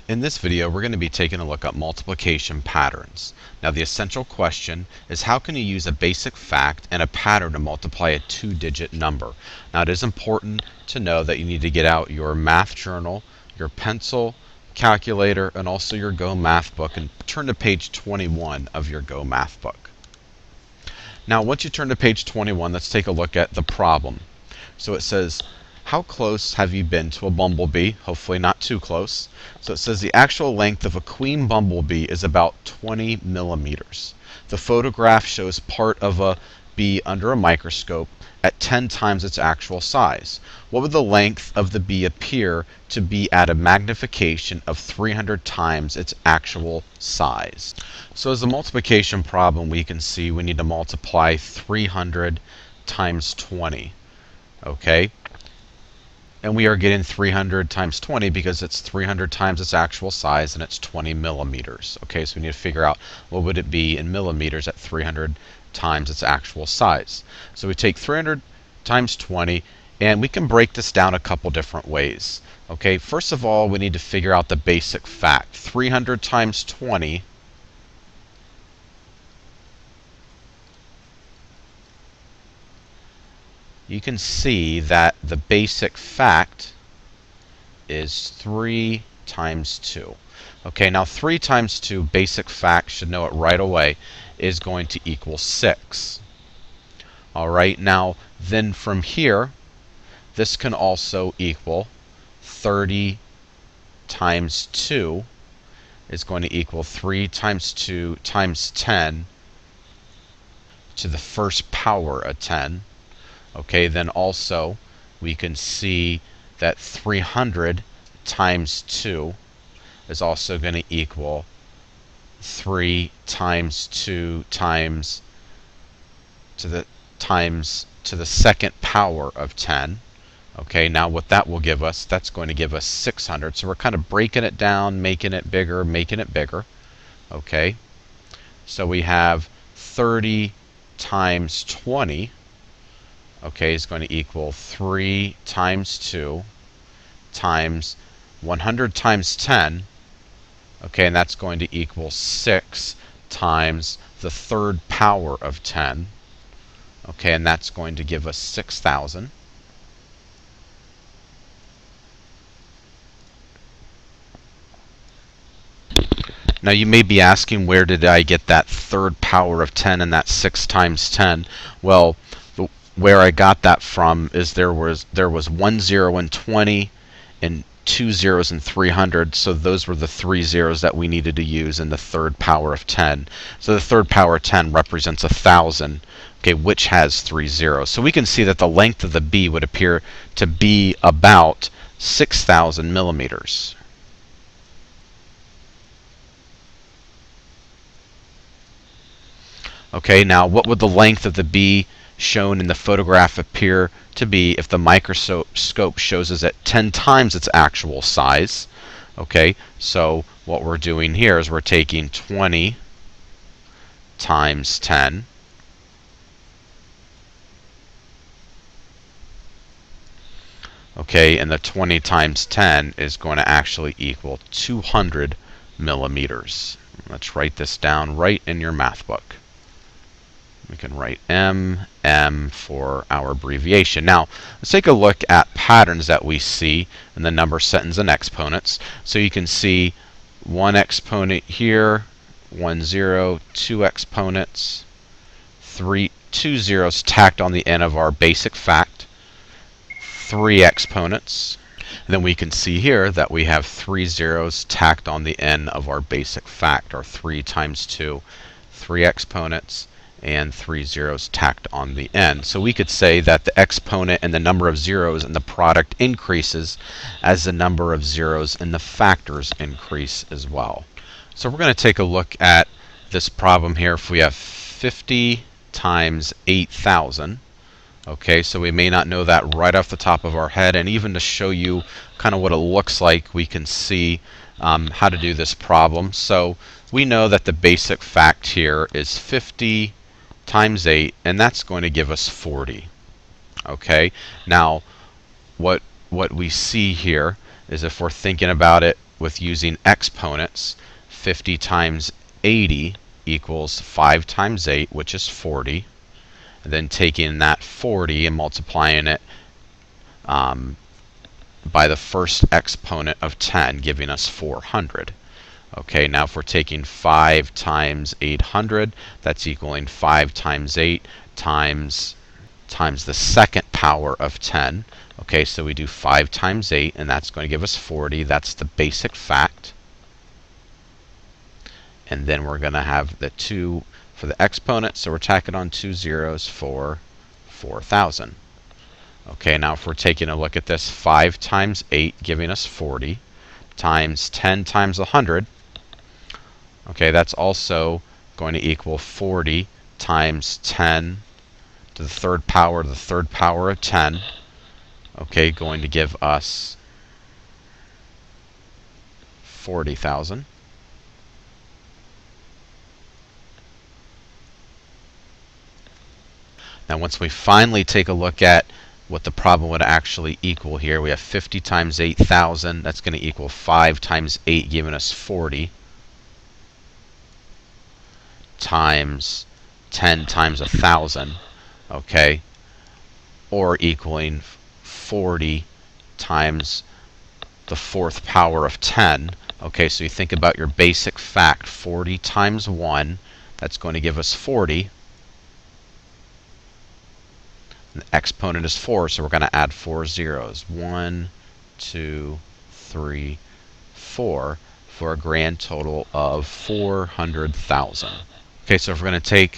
In this video, we're going to be taking a look at multiplication patterns. Now, the essential question is how can you use a basic fact and a pattern to multiply a two-digit number? Now, it is important to know that you need to get out your math journal, your pencil, calculator, and also your Go Math book, and turn to page 21 of your Go Math book. Now, once you turn to page 21, let's take a look at the problem. So it says, how close have you been to a bumblebee? Hopefully not too close. So it says the actual length of a queen bumblebee is about 20 millimeters. The photograph shows part of a bee under a microscope at 10 times its actual size. What would the length of the bee appear to be at a magnification of 300 times its actual size? So as a multiplication problem, we can see we need to multiply 300 times 20. Okay? And we are getting 300 times 20 because it's 300 times its actual size and it's 20 millimeters. Okay, so we need to figure out what would it be in millimeters at 300 times its actual size. So we take 300 times 20 and we can break this down a couple different ways. Okay, first of all, we need to figure out the basic fact. 300 times 20 you can see that the basic fact is 3 times 2. Okay, now 3 times 2, basic fact, should know it right away, is going to equal 6. Alright, now then from here, this can also equal 30 times 2 is going to equal 3 times 2 times 10 to the first power of 10. Okay, then also we can see that 300 times 2 is also going to equal 3 times 2 times to the second power of 10. Okay, now what that will give us, that's going to give us 600. So we're kind of breaking it down, making it bigger, making it bigger. Okay, so we have 30 times 20. Okay, is going to equal 3 times 2 times 100 times 10. Okay, and that's going to equal 6 times the third power of 10. Okay, and that's going to give us 6,000. Now you may be asking, where did I get that third power of 10 and that 6 times 10? Well, where I got that from is there was 1 0 in 20 and 2 zeros in 300, so those were the 3 zeros that we needed to use in the third power of 10. So the third power of 10 represents 1,000, okay, which has 3 zeros. So we can see that the length of the bee would appear to be about 6,000 millimeters. Okay, now what would the length of the bee shown in the photograph appear to be if the microscope shows us at 10 times its actual size? Okay, so what we're doing here is we're taking 20 times 10. Okay, and the 20 times 10 is going to actually equal 200 millimeters. Let's write this down right in your math book. We can write MM for our abbreviation. Now, let's take a look at patterns that we see in the number sentence and exponents. So you can see one exponent here, 1 0, 2 exponents, 2 zeros tacked on the end of our basic fact, 3 exponents. And then we can see here that we have 3 zeros tacked on the end of our basic fact, or 3 times 2, 3 exponents, and 3 zeros tacked on the end. So we could say that the exponent and the number of zeros in the product increases as the number of zeros in the factors increase as well. So we're going to take a look at this problem here. If we have 50 times 8,000, okay, so we may not know that right off the top of our head, and even to show you kind of what it looks like, we can see how to do this problem. So we know that the basic fact here is 50 times 8, and that's going to give us 40. Okay, now what we see here is, if we're thinking about it with using exponents, 50 times 80 equals 5 times 8, which is 40. And then taking that 40 and multiplying it by the first exponent of 10, giving us 400. Okay, now if we're taking 5 times 800, that's equaling 5 times 8 times the second power of 10. Okay, so we do 5 times 8, and that's going to give us 40. That's the basic fact. And then we're going to have the 2 for the exponent, so we're tacking on 2 zeros for 4,000. Okay, now if we're taking a look at this, 5 times 8 giving us 40 times 10 times 100. Okay, that's also going to equal 40 times 10 to the third power of 10. Okay, going to give us 40,000. Now once we finally take a look at what the problem would actually equal here, we have 50 times 8,000. That's going to equal 5 times 8, giving us 40, times 10 times 1,000, okay, or equaling 40 times the fourth power of 10. Okay, so you think about your basic fact, 40 times 1, that's going to give us 40. The exponent is 4, so we're going to add 4 zeros. 1, 2, 3, 4, for a grand total of 400,000. Okay, so if we're going to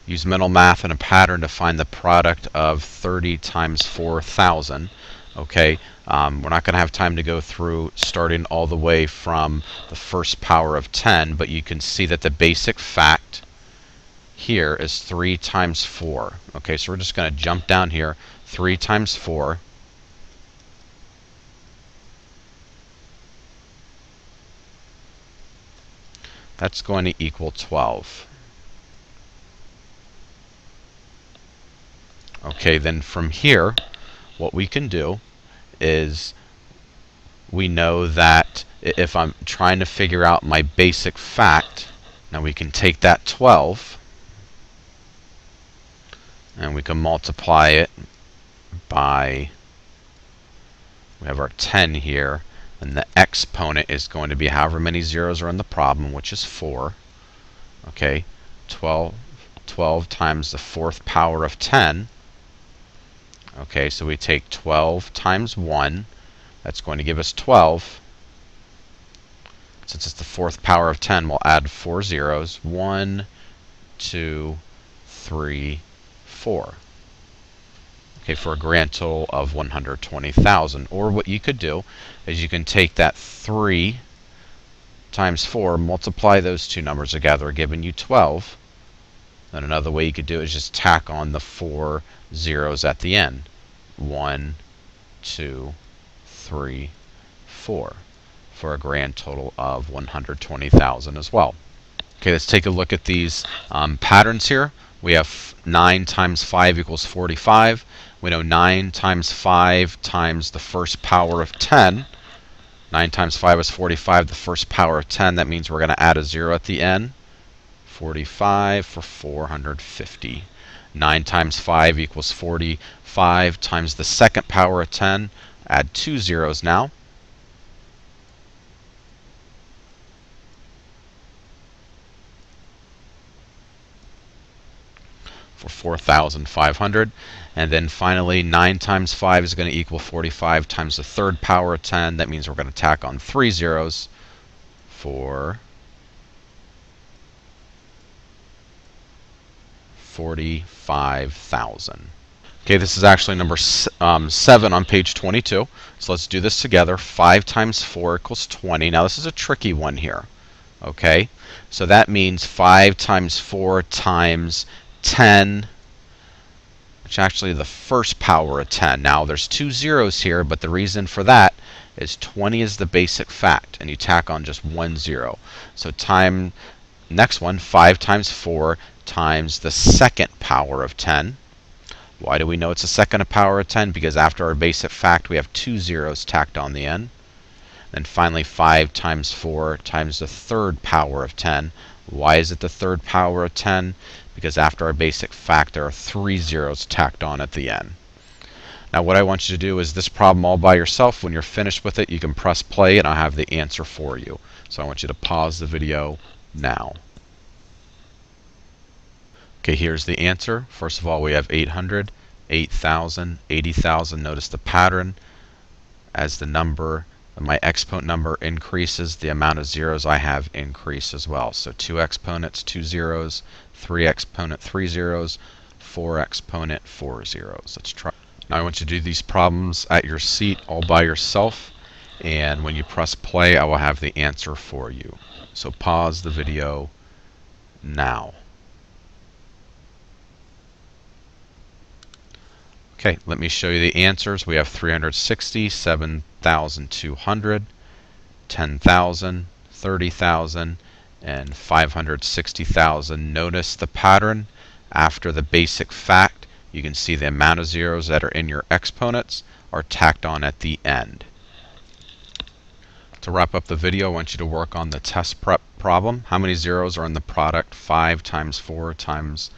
use mental math and a pattern to find the product of 30 times 4,000, okay, we're not going to have time to go through starting all the way from the first power of 10, but you can see that the basic fact here is 3 times 4. Okay, so we're just going to jump down here. 3 times 4. That's going to equal 12. Okay, then from here, what we can do is we know that if I'm trying to figure out my basic fact, now we can take that 12 and we can multiply it by, we have our 10 here, and the exponent is going to be however many zeros are in the problem, which is 4. Okay, 12 times the fourth power of 10. Okay, so we take 12 times 1. That's going to give us 12. Since it's the fourth power of 10, we'll add 4 zeros. 1, 2, 3, 4. Okay, for a grand total of 120,000. Or what you could do is you can take that 3 times 4, multiply those two numbers together, giving you 12. And another way you could do it is just tack on the 4 zeros at the end. 1, 2, 3, 4, for a grand total of 120,000 as well. Okay, let's take a look at these patterns here. We have 9 times 5 equals 45. We know 9 times 5 times the first power of 10. 9 times 5 is 45, the first power of 10. That means we're going to add a 0 at the end. 45 for 450. 9 times 5 equals 45 times the second power of 10. Add 2 zeros now. For 4,500. And then finally, 9 times 5 is going to equal 45 times the third power of 10. That means we're going to tack on 3 zeros for 45,000. Okay, this is actually number 7 on page 22. So let's do this together. 5 times 4 equals 20. Now this is a tricky one here. Okay, so that means 5 times 4 times 10, which actually the first power of 10. Now there's 2 zeros here, but the reason for that is 20 is the basic fact, and you tack on just 1 0. So next one, 5 times 4 times the second power of 10. Why do we know it's the second power of 10? Because after our basic fact, we have 2 zeros tacked on the end. Then finally 5 times 4 times the third power of 10. Why is it the third power of 10? Because after our basic fact there are 3 zeros tacked on at the end. Now what I want you to do is this problem all by yourself. When you're finished with it, you can press play and I'll have the answer for you. So I want you to pause the video now. Okay, here's the answer. First of all, we have 800, 8,000, 80,000. Notice the pattern. As the number, my exponent number increases, the amount of zeros I have increase as well. So 2 exponents, 2 zeros, 3 exponent, 3 zeros, 4 exponent, 4 zeros. Let's try. Now I want you to do these problems at your seat all by yourself, and when you press play I will have the answer for you. So pause the video now. Okay, let me show you the answers. We have 360, 7,200, 10,000, 30,000, and 560,000. Notice the pattern. After the basic fact, you can see the amount of zeros that are in your exponents are tacked on at the end. To wrap up the video, I want you to work on the test prep problem. How many zeros are in the product 5 times 4 times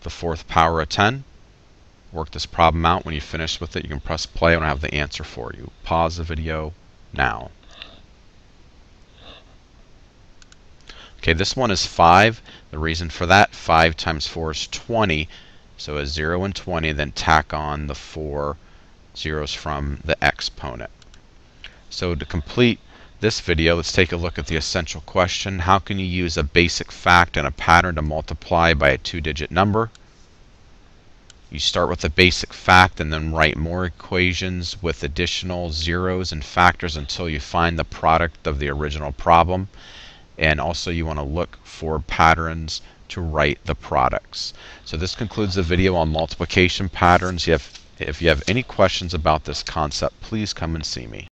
the fourth power of 10? Work this problem out. When you finish with it, you can press play and I'll have the answer for you. Pause the video now. Okay, this one is 5. The reason for that, 5 times 4 is 20. So a 0 and 20, then tack on the 4 zeros from the exponent. So to complete this video, let's take a look at the essential question. How can you use a basic fact and a pattern to multiply by a 2-digit number? You start with a basic fact and then write more equations with additional zeros and factors until you find the product of the original problem. And also you want to look for patterns to write the products. So this concludes the video on multiplication patterns. If you have any questions about this concept, please come and see me.